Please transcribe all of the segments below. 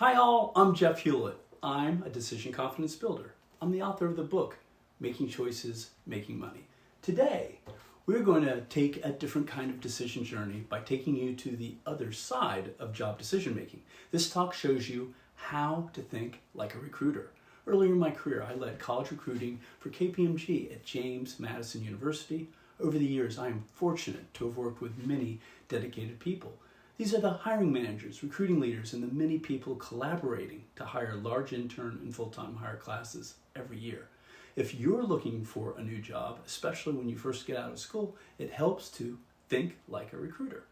Hi all, I'm Jeff Hulett. I'm a decision confidence builder. I'm the author of the book, Making Choices, Making Money. Today, we're going to take a different kind of decision journey by taking you to the other side of job decision making. This talk shows you how to think like a recruiter. Earlier in my career, I led college recruiting for KPMG at James Madison University. Over the years, I am fortunate to have worked with many dedicated people. These are the hiring managers, recruiting leaders, and the many people collaborating to hire large intern and full-time hire classes every year. If you're looking for a new job, especially when you first get out of school, it helps to think like a recruiter.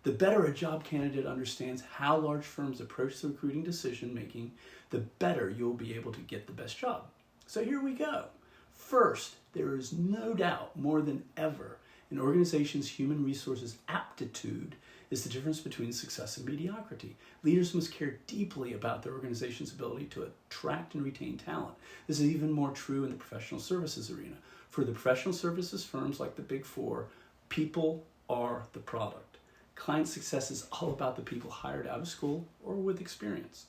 The better a job candidate understands how large firms approach the recruiting decision making, the better you'll be able to get the best job. So here we go. First, there is no doubt more than ever an organization's human resources aptitude is the difference between success and mediocrity. Leaders must care deeply about their organization's ability to attract and retain talent. This is even more true in the professional services arena. For the professional services firms like the Big Four, people are the product. Client success is all about the people hired out of school or with experience.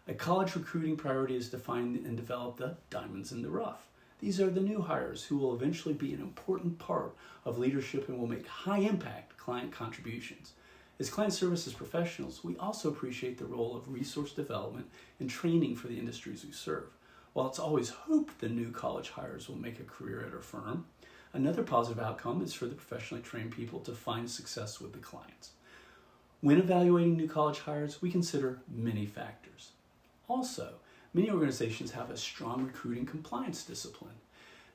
A college recruiting priority is to find and develop the diamonds in the rough. These are the new hires who will eventually be an important part of leadership and will make high-impact client contributions. As client services professionals, we also appreciate the role of resource development and training for the industries we serve. While it's always hoped the new college hires will make a career at our firm, another positive outcome is for the professionally trained people to find success with the clients. When evaluating new college hires, we consider many factors. Also, many organizations have a strong recruiting compliance discipline.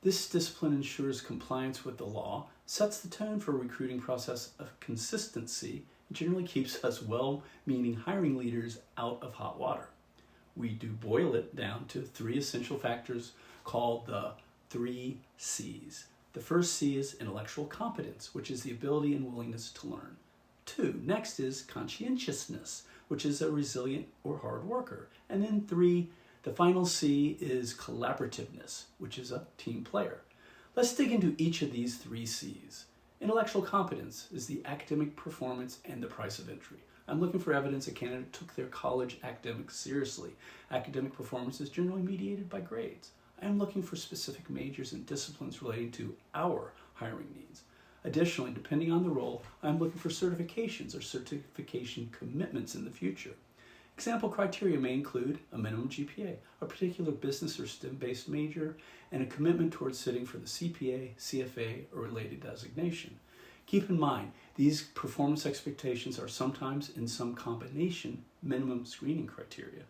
This discipline ensures compliance with the law, sets the tone for a recruiting process of consistency, and generally keeps us well-meaning hiring leaders out of hot water. We do boil it down to three essential factors called the 3 C's. The first C is intellectual competence, which is the ability and willingness to learn. 2, next is conscientiousness, which is a resilient or hard worker. And then 3, the final C is collaborativeness, which is a team player. Let's dig into each of these 3 C's. Intellectual competence is the academic performance and the price of entry. I'm looking for evidence a candidate took their college academics seriously. Academic performance is generally mediated by grades. I am looking for specific majors and disciplines relating to our hiring needs. Additionally, depending on the role, I'm looking for certifications or certification commitments in the future. Example criteria may include a minimum GPA, a particular business or STEM-based major, and a commitment towards sitting for the CPA, CFA, or related designation. Keep in mind, these performance expectations are sometimes, in some combination, minimum screening criteria.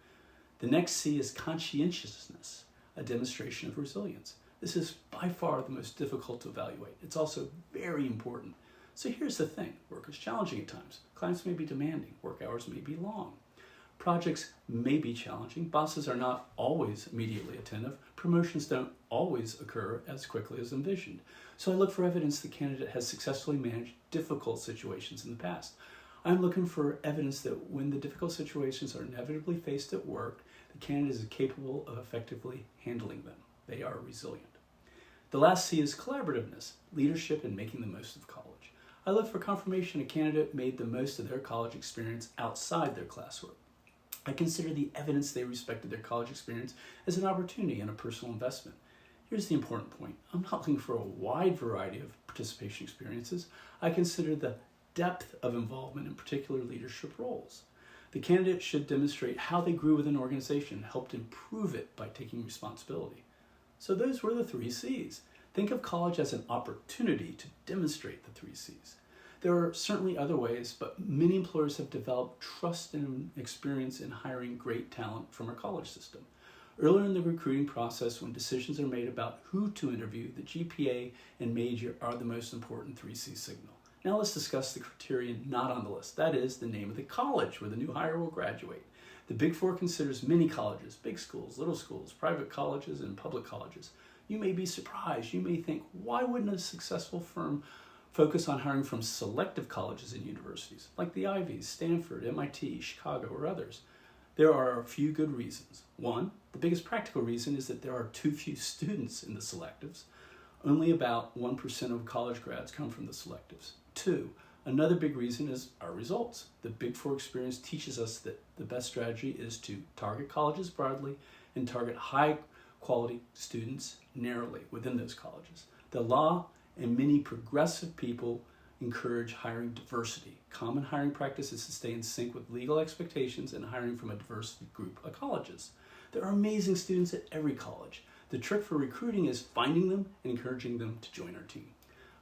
The next C is conscientiousness, a demonstration of resilience. This is by far the most difficult to evaluate. It's also very important. So here's the thing, work is challenging at times. Clients may be demanding, work hours may be long. Projects may be challenging, bosses are not always immediately attentive, promotions don't always occur as quickly as envisioned. So I look for evidence the candidate has successfully managed difficult situations in the past. I'm looking for evidence that when the difficult situations are inevitably faced at work, the candidate is capable of effectively handling them. They are resilient. The last C is collaborativeness, leadership and making the most of college. I look for confirmation a candidate made the most of their college experience outside their classwork. I consider the evidence they respected their college experience as an opportunity and a personal investment. Here's the important point. I'm not looking for a wide variety of participation experiences. I consider the depth of involvement in particular leadership roles. The candidate should demonstrate how they grew with an organization, helped improve it by taking responsibility. So those were the 3 C's. Think of college as an opportunity to demonstrate the 3 C's. There are certainly other ways, but many employers have developed trust and experience in hiring great talent from our college system. Earlier in the recruiting process, when decisions are made about who to interview, the GPA and major are the most important 3C signal. Now let's discuss the criteria not on the list. That is the name of the college where the new hire will graduate. The Big Four considers many colleges, big schools, little schools, private colleges, and public colleges. You may be surprised. You may think, why wouldn't a successful firm focus on hiring from selective colleges and universities, like the Ivies, Stanford, MIT, Chicago, or others? There are a few good reasons. 1, the biggest practical reason is that there are too few students in the selectives. Only about 1% of college grads come from the selectives. 2, Another big reason is our results. The Big Four experience teaches us that the best strategy is to target colleges broadly and target high quality students narrowly within those colleges. The law and many progressive people encourage hiring diversity. Common hiring practice is to stay in sync with legal expectations and hiring from a diverse group of colleges. There are amazing students at every college. The trick for recruiting is finding them and encouraging them to join our team.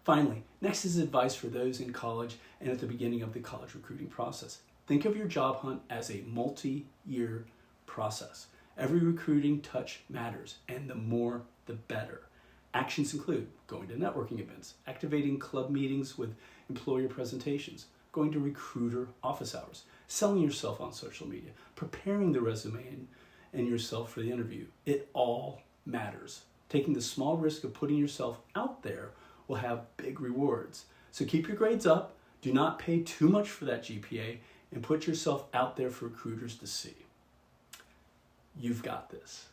Finally, next is advice for those in college and at the beginning of the college recruiting process. Think of your job hunt as a multi-year process. Every recruiting touch matters, and the more, the better. Actions include going to networking events, activating club meetings with employer presentations, going to recruiter office hours, selling yourself on social media, preparing the resume and yourself for the interview. It all matters. Taking the small risk of putting yourself out there will have big rewards. So keep your grades up, do not pay too much for that GPA, and put yourself out there for recruiters to see. You've got this.